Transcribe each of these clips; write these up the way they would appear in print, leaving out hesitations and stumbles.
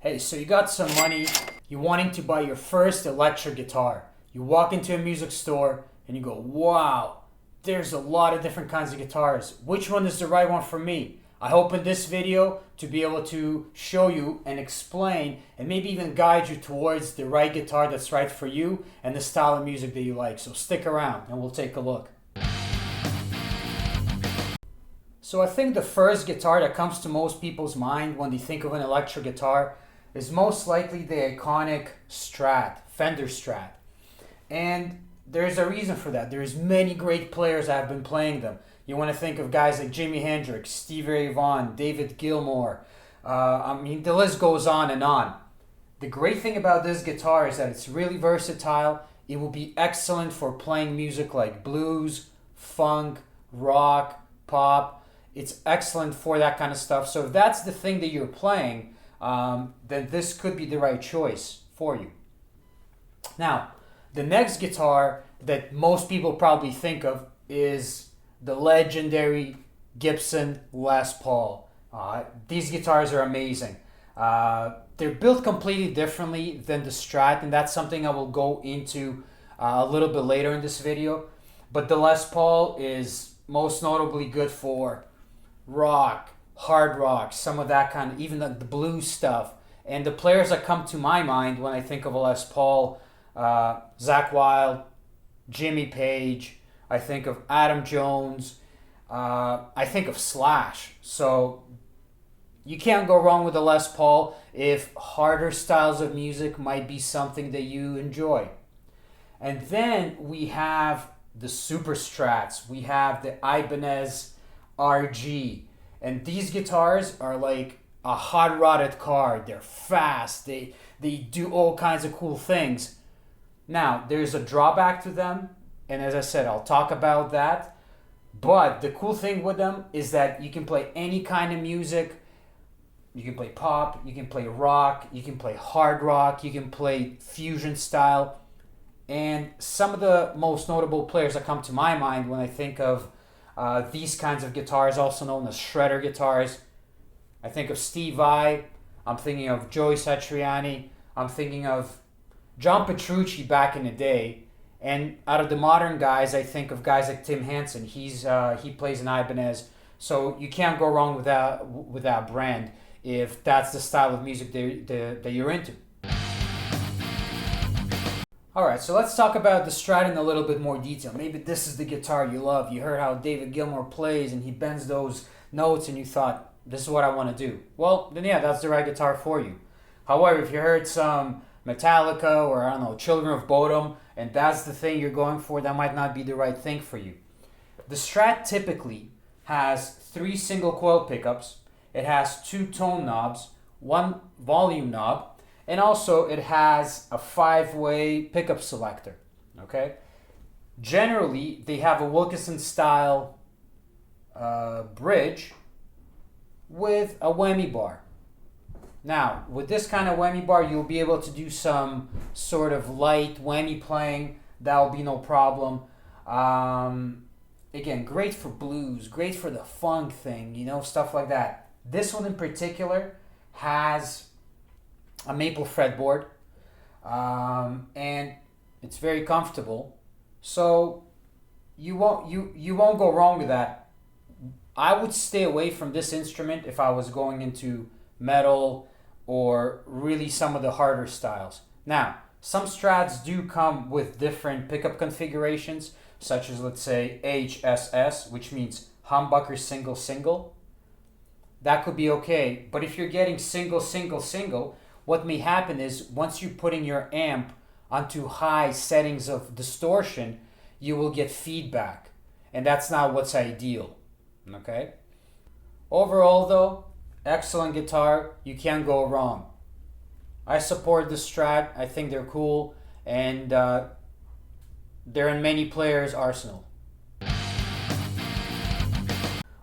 Hey, so you got some money, you're wanting to buy your first electric guitar. You walk into a music store and you go, wow, there's a lot of different kinds of guitars. Which one is the right one for me? I hope in this video to be able to show you and explain and maybe even guide you towards the right guitar that's right for you and the style of music that you like. So stick around and we'll take a look. So I think the first guitar that comes to most people's mind when they think of an electric guitar is most likely the iconic Strat, Fender Strat. And there's a reason for that. There's many great players that have been playing them. You want to think of guys like Jimi Hendrix, Stevie Ray Vaughan, David Gilmour. The list goes on and on. The great thing about this guitar is that it's really versatile. It will be excellent for playing music like blues, funk, rock, pop. It's excellent for that kind of stuff. So if that's the thing that you're playing, then this could be the right choice for you. Now, the next guitar that most people probably think of is the legendary Gibson Les Paul. These guitars are amazing. They're built completely differently than the Strat, and that's something I will go into a little bit later in this video. But the Les Paul is most notably good for rock, hard rock, some of that kind of, even the blues stuff. And the players that come to my mind when I think of a Les Paul, Zakk Wylde, Jimmy Page, I think of Adam Jones, I think of Slash. So you can't go wrong with a Les Paul if harder styles of music might be something that you enjoy. And then we have the Super Strats. We have the Ibanez RG. And these guitars are like a hot-rodded car. They're fast. They do all kinds of cool things. Now, there's a drawback to them. And as I said, I'll talk about that. But the cool thing with them is that you can play any kind of music. You can play pop, you can play rock, you can play hard rock, you can play fusion style. And some of the most notable players that come to my mind when I think of these kinds of guitars, also known as shredder guitars, I think of Steve Vai, I'm thinking of Joey Satriani, I'm thinking of John Petrucci back in the day. And out of the modern guys, I think of guys like Tim Henson. He plays an Ibanez, so you can't go wrong with that brand if that's the style of music that you're into. Alright, so let's talk about the Strat in a little bit more detail. Maybe this is the guitar you love. You heard how David Gilmour plays and he bends those notes and you thought, this is what I want to do. Well, then yeah, that's the right guitar for you. However, if you heard some Metallica or, I don't know, Children of Bodom, and that's the thing you're going for, that might not be the right thing for you. The Strat typically has 3 single coil pickups. It has 2 tone knobs, 1 volume knob, and also it has a 5-way pickup selector. Okay. Generally, they have a Wilkinson style bridge with a whammy bar. Now, with this kind of whammy bar, you'll be able to do some sort of light whammy playing. That will be no problem. Again, great for blues, great for the funk thing, stuff like that. This one in particular has a maple fretboard, and it's very comfortable. So you won't go wrong with that. I would stay away from this instrument if I was going into metal or really some of the harder styles. Now, some Strats do come with different pickup configurations, such as, let's say, HSS, which means humbucker single single. That could be okay, but if you're getting single single single, what may happen is once you're putting your amp onto high settings of distortion, you will get feedback, and that's not what's ideal. Okay? Overall though, excellent guitar, you can't go wrong. I support the Strat, I think they're cool, and they're in many players' arsenal.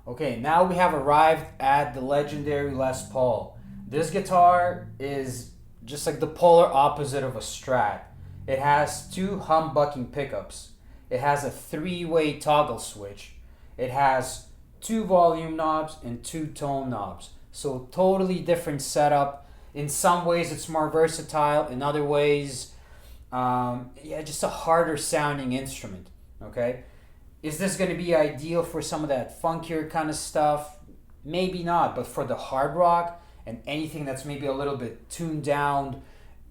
Okay, now we have arrived at the legendary Les Paul. This guitar is just like the polar opposite of a Strat. It has 2 humbucking pickups. It has a 3-way toggle switch. It has 2 volume knobs and 2 tone knobs. So totally different setup. In some ways, it's more versatile. In other ways, just a harder sounding instrument. Okay, is this going to be ideal for some of that funkier kind of stuff? Maybe not, but for the hard rock and anything that's maybe a little bit tuned down,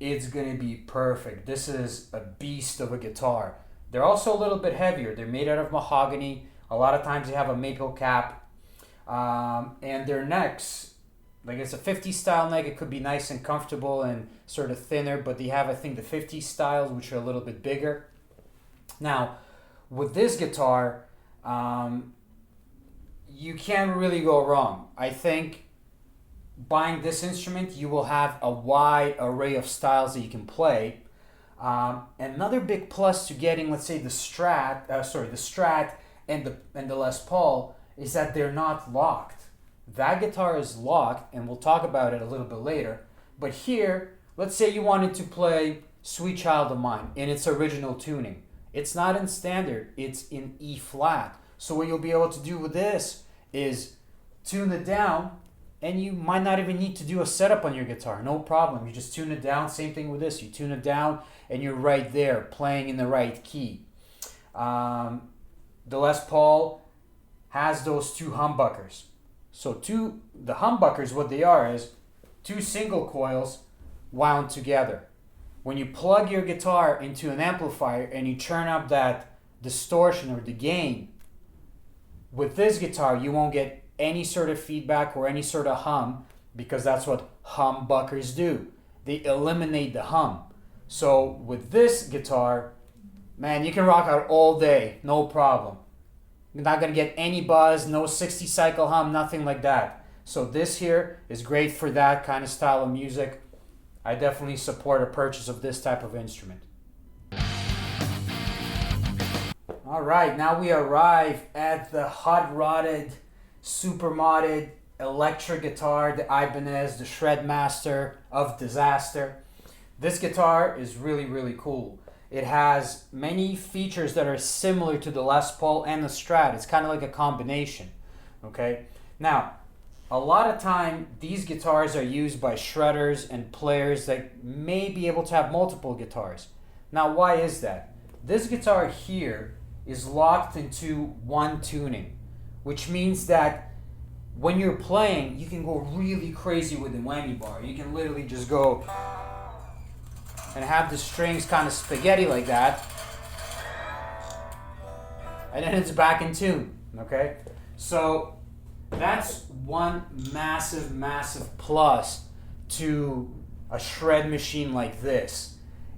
it's going to be perfect. This is a beast of a guitar. They're also a little bit heavier. They're made out of mahogany. A lot of times they have a maple cap. And their necks, like it's a 50s style neck, it could be nice and comfortable and sort of thinner, but they have, I think, the 50s styles, which are a little bit bigger. Now, with this guitar, you can't really go wrong. I think buying this instrument, you will have a wide array of styles that you can play. Another big plus to getting, let's say, the Strat and the Les Paul is that they're not locked. That guitar is locked, and we'll talk about it a little bit later. But here, let's say you wanted to play Sweet Child of Mine in its original tuning. It's not in standard, it's in E flat. So what you'll be able to do with this is tune it down, and you might not even need to do a setup on your guitar. No problem. You just tune it down. Same thing with this. You tune it down, and you're right there playing in the right key. The Les Paul has those two humbuckers. So the humbuckers, what they are is two single coils wound together. When you plug your guitar into an amplifier and you turn up that distortion or the gain, with this guitar you won't get any sort of feedback or any sort of hum, because that's what humbuckers do. They eliminate the hum. So with this guitar, man, you can rock out all day, no problem. You're not going to get any buzz, no 60 cycle hum, nothing like that. So this here is great for that kind of style of music. I definitely support a purchase of this type of instrument. All right, now we arrive at the hot-rodded, super-modded electric guitar, the Ibanez, the Shredmaster of disaster. This guitar is really, really cool. It has many features that are similar to the Les Paul and the Strat. It's kind of like a combination, okay? Now, a lot of time, these guitars are used by shredders and players that may be able to have multiple guitars. Now, why is that? This guitar here is locked into one tuning, which means that when you're playing, you can go really crazy with the whammy bar. You can literally just go and have the strings kind of spaghetti like that, and then it's back in tune, okay? So that's one massive, massive plus to a shred machine like this.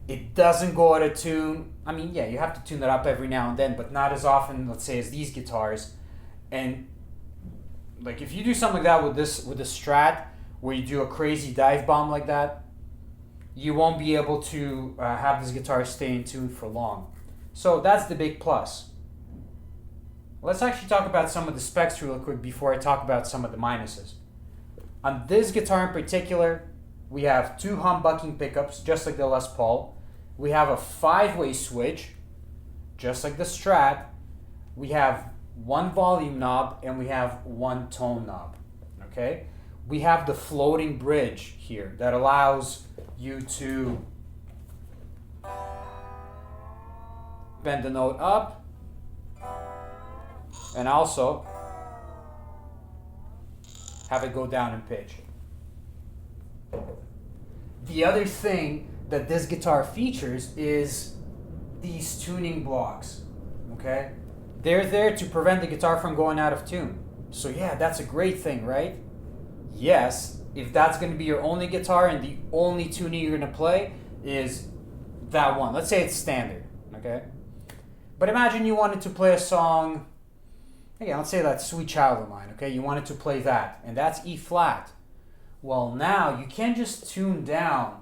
It doesn't go out of tune. I mean, yeah, you have to tune it up every now and then, but not as often, let's say, as these guitars. And like if you do something like that with the Strat, where you do a crazy dive bomb like that, you won't be able to have this guitar stay in tune for long. So that's the big plus. Let's actually talk about some of the specs real quick before I talk about some of the minuses. On this guitar in particular, we have two humbucking pickups, just like the Les Paul. We have a 5-way switch, just like the Strat. We have one volume knob, and we have one tone knob, okay? We have the floating bridge here that allows you to bend the note up and also have it go down in pitch. The other thing that this guitar features is these tuning blocks, okay? They're there to prevent the guitar from going out of tune. So yeah, that's a great thing, right? Yes, if that's going to be your only guitar and the only tuning you're going to play is that one. Let's say it's standard, okay? But imagine you wanted to play a song, again, let's say that's Sweet Child of Mine, okay? You wanted to play that, and that's E flat. Well, now you can't just tune down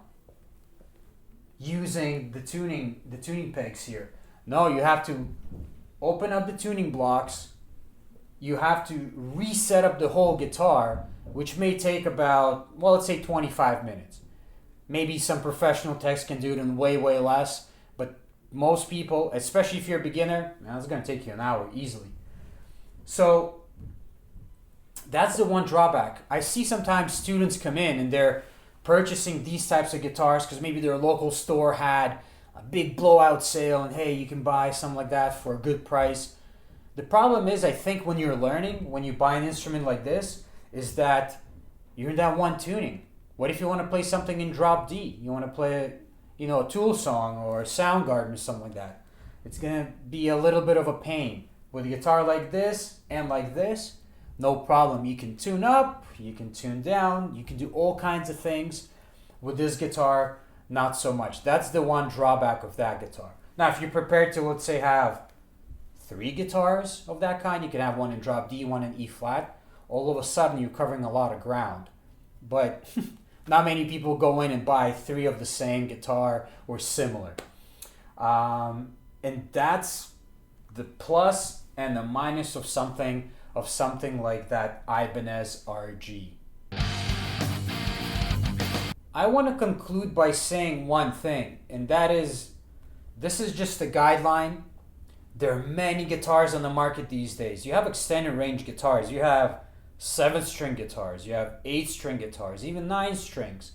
using the tuning pegs here. No, you have to open up the tuning blocks. You have to reset up the whole guitar, which may take about, well, let's say 25 minutes. Maybe some professional techs can do it in way, way less, but most people, especially if you're a beginner, man, it's going to take you an hour easily. So that's the one drawback. I see sometimes students come in and they're purchasing these types of guitars because maybe their local store had a big blowout sale and hey, you can buy something like that for a good price. The problem is, I think when you're learning, when you buy an instrument like this, is that you're in that one tuning. What if you want to play something in drop D? You want to play, a Tool song or a Soundgarden or something like that. It's going to be a little bit of a pain. With a guitar like this and like this, no problem. You can tune up, you can tune down, you can do all kinds of things. With this guitar, not so much. That's the one drawback of that guitar. Now, if you're prepared to, let's say, have 3 guitars of that kind, you can have one in drop D, one in E flat. All of a sudden, you're covering a lot of ground. But not many people go in and buy 3 of the same guitar or similar. And that's the plus and the minus of something like that Ibanez RG. I want to conclude by saying one thing, and that is, this is just a guideline. There are many guitars on the market these days. You have extended range guitars. You have 7-string guitars. You have 8-string guitars, even 9 strings.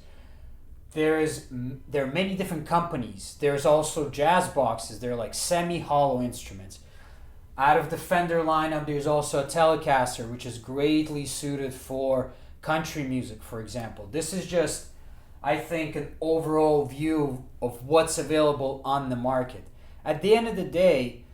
There are many different companies. There's also jazz boxes. They're like semi-hollow instruments. Out of the Fender lineup, there's also a Telecaster, which is greatly suited for country music, for example. This is just, I think, an overall view of what's available on the market. At the end of the day,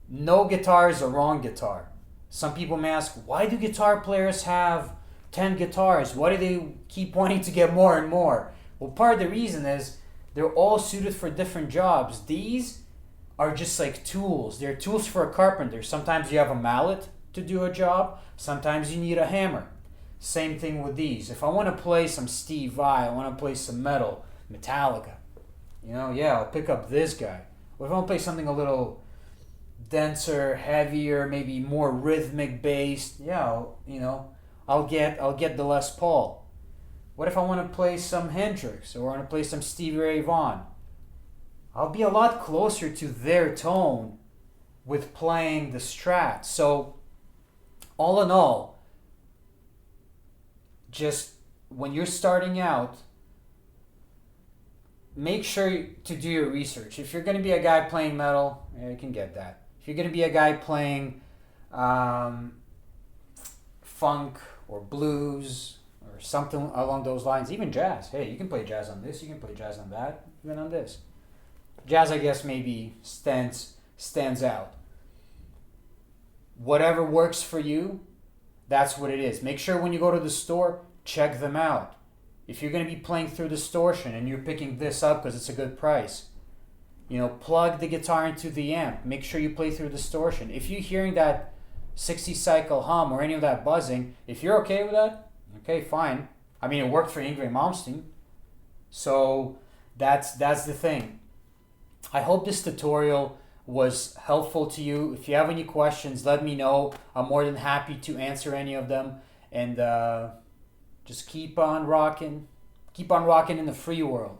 no guitar is a wrong guitar. Some people may ask, why do guitar players have 10 guitars? Why do they keep wanting to get more and more? Well, part of the reason is they're all suited for different jobs. These are just like tools. They're tools for a carpenter. Sometimes you have a mallet to do a job. Sometimes you need a hammer. Same thing with these. If I want to play some Steve Vai, I want to play some metal, Metallica, I'll pick up this guy. Or if I want to play something a little denser, heavier, maybe more rhythmic based, I'll get the Les Paul. What if I want to play some Hendrix or I want to play some Stevie Ray Vaughan? I'll be a lot closer to their tone with playing the Strat. So, all in all, just when you're starting out, make sure to do your research. If you're going to be a guy playing metal, you can get that. If you're going to be a guy playing funk or blues or something along those lines, even jazz. Hey, you can play jazz on this, you can play jazz on that, even on this. Jazz, I guess, maybe stands out. Whatever works for you, that's what it is. Make sure when you go to the store, check them out. If you're going to be playing through distortion and you're picking this up because it's a good price, plug the guitar into the amp. Make sure you play through distortion. If you're hearing that 60 cycle hum or any of that buzzing, if you're okay with that, okay, fine. I mean, it worked for Ingrid Malmsteen. So that's the thing. I hope this tutorial was helpful to you. If you have any questions, let me know. I'm more than happy to answer any of them. And just keep on rocking in the free world.